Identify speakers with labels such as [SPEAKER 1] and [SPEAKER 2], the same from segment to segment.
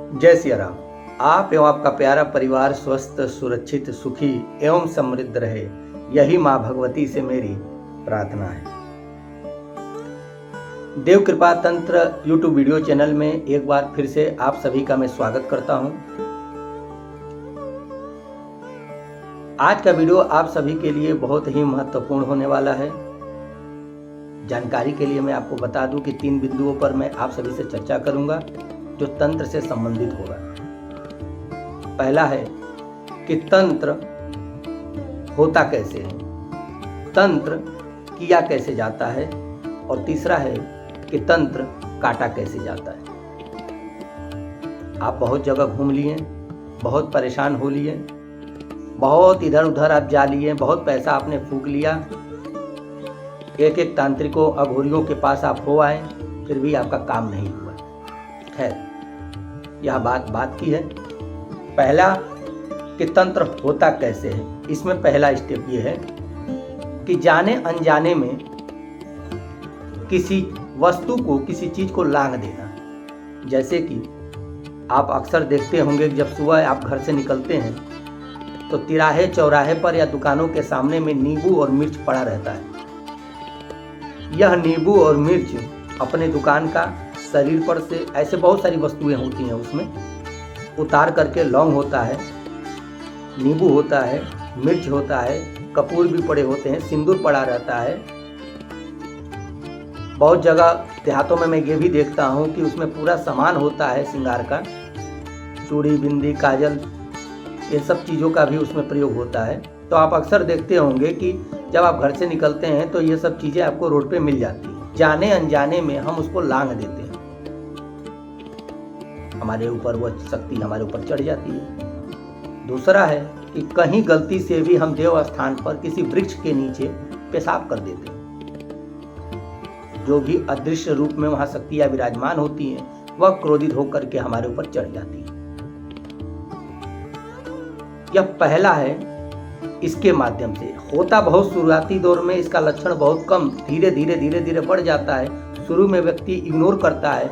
[SPEAKER 1] जय सिया राम। आप एवं आपका प्यारा परिवार स्वस्थ, सुरक्षित, सुखी एवं समृद्ध रहे, यही माँ भगवती से मेरी प्रार्थना है। देव कृपा तंत्र YouTube वीडियो चैनल में एक बार फिर से आप सभी का मैं स्वागत करता हूं। आज का वीडियो आप सभी के लिए बहुत ही महत्वपूर्ण होने वाला है। जानकारी के लिए मैं आपको बता दूं कि 3 बिंदुओं पर मैं आप सभी से चर्चा करूंगा जो तंत्र से संबंधित होगा। पहला है कि तंत्र होता कैसे है, तंत्र किया कैसे जाता है, और तीसरा है कि तंत्र काटा कैसे जाता है। आप बहुत जगह घूम लिए, बहुत परेशान हो लिए, बहुत इधर उधर आप जा लिए, बहुत पैसा आपने फूंक लिया, एक तांत्रिकों अघोरियों के पास आप हो आए, फिर भी आपका काम नहीं हुआ। खैर, यह बात की है। पहला कि तंत्र होता कैसे है, इसमें पहला स्टेप ये है कि जाने अनजाने में किसी वस्तु को, किसी चीज को लांग देना। जैसे कि आप अक्सर देखते होंगे, जब सुबह आप घर से निकलते हैं तो तिराहे चौराहे पर या दुकानों के सामने में नींबू और मिर्च पड़ा रहता है। यह नींबू और मिर्च अपने दुकान का शरीर पर से, ऐसे बहुत सारी वस्तुएं होती हैं, उसमें उतार करके लौंग होता है, नींबू होता है, मिर्च होता है, कपूर भी पड़े होते हैं, सिंदूर पड़ा रहता है। बहुत जगह देहातों में मैं ये भी देखता हूँ कि उसमें पूरा सामान होता है श्रृंगार का, चूड़ी, बिंदी, काजल, ये सब चीज़ों का भी उसमें प्रयोग होता है। तो आप अक्सर देखते होंगे कि जब आप घर से निकलते हैं तो ये सब चीज़ें आपको रोड पे मिल जाती हैं। जाने अनजाने में हम उसको लांग देते हैं, हमारे ऊपर वह शक्ति हमारे ऊपर चढ़ जाती है। दूसरा है कि कहीं गलती से भी हम देव स्थान पर किसी वृक्ष के नीचे पेशाब कर देते हैं। जो भी अदृश्य रूप में वहां शक्तियां विराजमान होती हैं, वह क्रोधित होकर के हमारे ऊपर चढ़ जाती है। यह पहला है। इसके माध्यम से होता बहुत शुरुआती दौर में इसका लक्षण बहुत कम, धीरे धीरे बढ़ जाता है। शुरू में व्यक्ति इग्नोर करता है,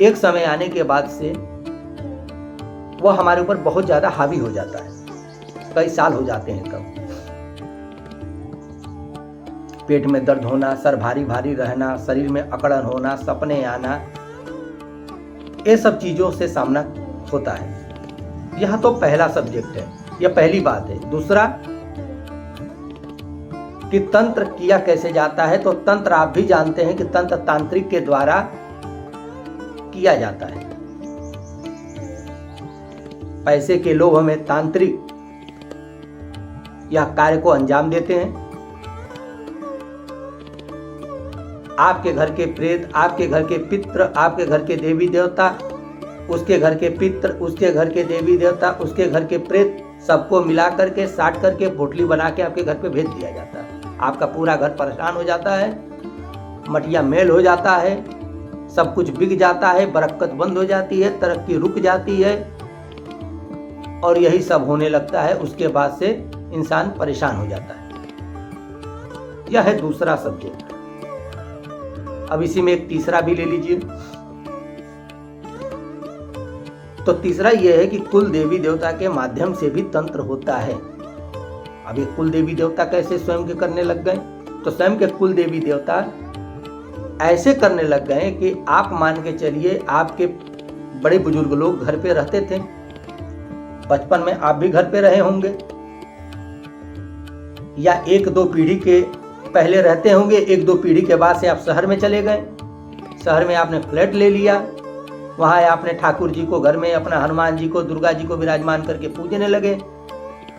[SPEAKER 1] एक समय आने के बाद से वह हमारे ऊपर बहुत ज्यादा हावी हो जाता है। कई साल हो जाते हैं तब। पेट में दर्द होना, सर भारी भारी रहना, शरीर में अकड़न होना, सपने आना, ये सब चीजों से सामना होता है। यह तो पहला सब्जेक्ट है, यह पहली बात है। दूसरा कि तंत्र किया कैसे जाता है, तो तंत्र आप भी जानते हैं कि तंत्र तांत्रिक के द्वारा किया जाता है। पैसे के लोभ में तांत्रिक यह कार्य को अंजाम देते हैं। आपके घर के प्रेत, आपके घर के पितृ, आपके घर के देवी देवता, उसके घर के पितृ, उसके घर के देवी देवता, उसके घर के प्रेत, सबको मिला करके साट करके पोटली बना के आपके घर पे भेज दिया जाता है। आपका पूरा घर परेशान हो जाता है, मटिया मेल हो जाता है, सब कुछ बिक जाता है, बरकत बंद हो जाती है, तरक्की रुक जाती है, और यही सब होने लगता है। उसके बाद से इंसान परेशान हो जाता है। यह है दूसरा सब्जेक्ट। अब इसी में एक तीसरा भी ले लीजिए। तो तीसरा यह है कि कुल देवी देवता के माध्यम से भी तंत्र होता है। अब ये कुल देवी देवता कैसे स्वयं के करने लग गए, तो स्वयं के कुल देवी देवता ऐसे करने लग गए कि आप मान के चलिए, आपके बड़े बुजुर्ग लोग घर पे रहते थे, बचपन में आप भी घर पे रहे होंगे, या 1-2 पीढ़ी के पहले रहते होंगे, 1-2 पीढ़ी के बाद से आप शहर में चले गए। शहर में आपने फ्लैट ले लिया, वहां आपने ठाकुर जी को घर में, अपना हनुमान जी को, दुर्गा जी को विराजमान करके पूजने लगे।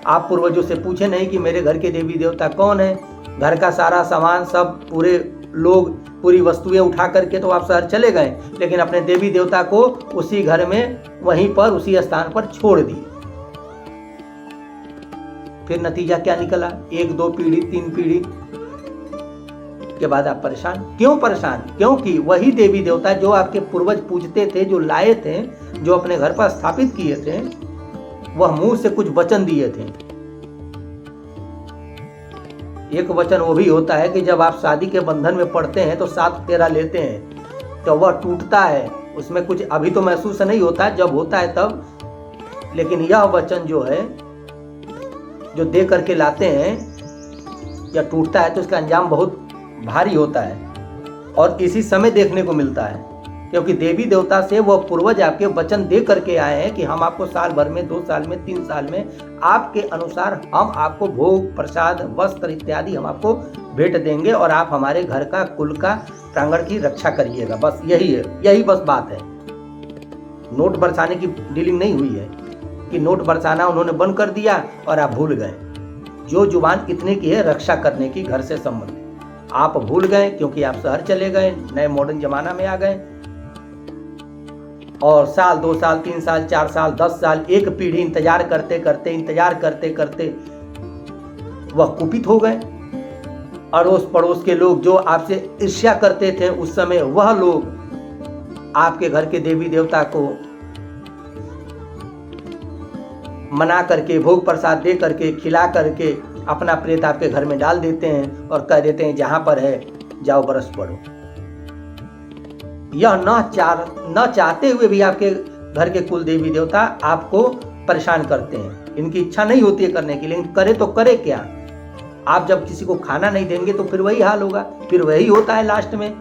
[SPEAKER 1] आप पूर्वजों से पूछे नहीं कि मेरे घर के देवी देवता कौन है। घर का सारा सामान, सब पूरे लोग, पूरी वस्तुएं उठा करके तो आप शहर चले गए, लेकिन अपने देवी देवता को उसी घर में, वहीं पर, उसी स्थान पर छोड़ दिए। फिर नतीजा क्या निकला? 1-2 पीढ़ी, 3 पीढ़ी के बाद आप परेशान। क्यों परेशान? क्योंकि वही देवी देवता जो आपके पूर्वज पूजते थे, जो लाए थे, जो अपने घर पर स्थापित किए थे, वह मुंह से कुछ वचन दिए थे। एक वचन वो भी होता है कि जब आप शादी के बंधन में पड़ते हैं तो 7 फेरा लेते हैं, तो वह टूटता है, उसमें कुछ अभी तो महसूस नहीं होता है, जब होता है तब। लेकिन यह वचन जो है, जो दे करके लाते हैं या टूटता है तो इसका अंजाम बहुत भारी होता है और इसी समय देखने को मिलता है, क्योंकि देवी देवता से वह पूर्वज आपके वचन दे करके आए हैं कि हम आपको साल भर में, 2 साल में, 3 साल में आपके अनुसार हम आपको भोग, प्रसाद, वस्त्र इत्यादि हम आपको भेंट देंगे और आप हमारे घर का, कुल का, प्रांगण की रक्षा करिएगा। बस यही है, यही बस बात है। नोट बरसाने की डीलिंग नहीं हुई है कि नोट बरसाना उन्होंने बंद कर दिया और आप भूल गए। जो जुबान इतने की है रक्षा करने की, घर से संबंधित, आप भूल गए क्योंकि आप शहर चले गए, नए मॉडर्न जमाना में आ गए और साल, 2 साल, 3 साल, 4 साल, 10 साल, एक पीढ़ी इंतजार करते करते वह कुपित हो गए। अड़ोस पड़ोस के लोग जो आपसे ईर्ष्या करते थे उस समय, वह लोग आपके घर के देवी देवता को मना करके, भोग प्रसाद दे करके, खिला करके अपना प्रेत आपके घर में डाल देते हैं और कह देते हैं जहां पर है जाओ बरस पड़ो। यह न चाहते हुए भी आपके घर के कुल देवी देवता आपको परेशान करते हैं। इनकी इच्छा नहीं होती है करने की, लेकिन करे तो करे क्या। आप जब किसी को खाना नहीं देंगे तो फिर वही हाल होगा, फिर वही होता है। लास्ट में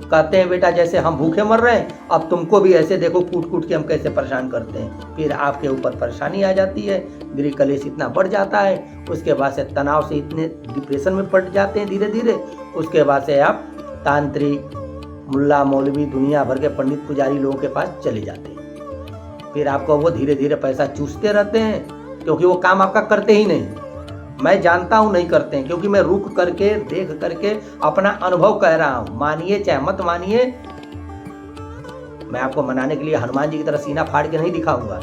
[SPEAKER 1] कहते हैं बेटा जैसे हम भूखे मर रहे हैं, अब तुमको भी ऐसे देखो कूट कूट के हम कैसे परेशान करते हैं। फिर आपके ऊपर परेशानी आ जाती है, गृह कलेश इतना बढ़ जाता है, उसके बाद से तनाव से इतने डिप्रेशन में पड़ जाते हैं धीरे धीरे। उसके बाद से आप तांत्रिक, मुल्ला, मौलवी, दुनिया भर के पंडित पुजारी लोगों के पास चले जाते हैं। फिर आपको वो धीरे धीरे पैसा चूसते रहते हैं, क्योंकि वो काम आपका करते ही नहीं। मैं जानता हूं नहीं करते हैं, क्योंकि मैं रुक करके, देख करके अपना अनुभव कह रहा हूं। मानिए चाहे मत मानिए, मैं आपको मनाने के लिए हनुमान जी की तरह सीना फाड़ के नहीं दिखाऊंगा,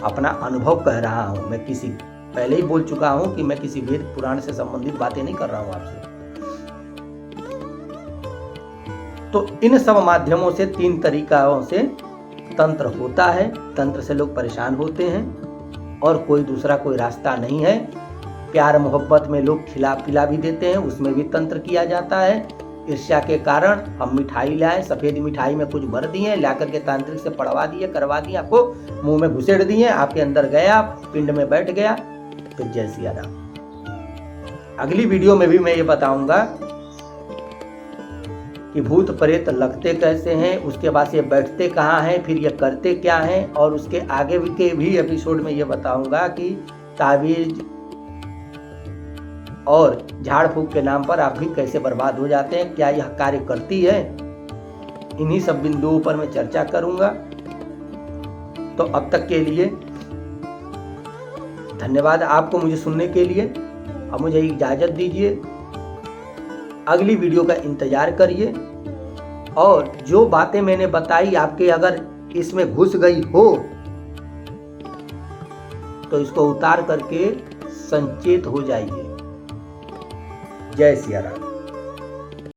[SPEAKER 1] अपना अनुभव कह रहा हूं। मैं किसी, पहले ही बोल चुका हूं कि मैं किसी वेद पुराण से संबंधित बातें नहीं कर रहा हूं आपसे। तो इन सब माध्यमों से, 3 तरीकों से तंत्र होता है। तंत्र से लोग परेशान होते हैं और कोई दूसरा कोई रास्ता नहीं है। प्यार मोहब्बत में लोग खिला पिला भी देते हैं, उसमें भी तंत्र किया जाता है। ईर्ष्या के कारण हम मिठाई लाए, सफेद मिठाई में कुछ भर दिए, ला करके तांत्रिक से पढ़वा दिए, करवा दिए, आपको मुंह में घुसेड़ दिए, आपके अंदर गया, पिंड में बैठ गया, फिर जय सिया राम। अगली वीडियो में भी मैं ये बताऊंगा कि भूत प्रेत लगते कैसे हैं, उसके बाद ये बैठते कहाँ हैं, फिर ये करते क्या हैं, और उसके आगे के भी एपिसोड में ये बताऊंगा कि ताबीज और झाड़ फूक के नाम पर आप भी कैसे बर्बाद हो जाते हैं, क्या यह कार्य करती है। इन्हीं सब बिंदुओं पर मैं चर्चा करूंगा। तो अब तक के लिए धन्यवाद आपको मुझे सुनने के लिए। अब मुझे इजाजत दीजिए, अगली वीडियो का इंतजार करिए। और जो बातें मैंने बताई आपके अगर इसमें घुस गई हो तो इसको उतार करके संचेत हो जाइए। जय सिया राम।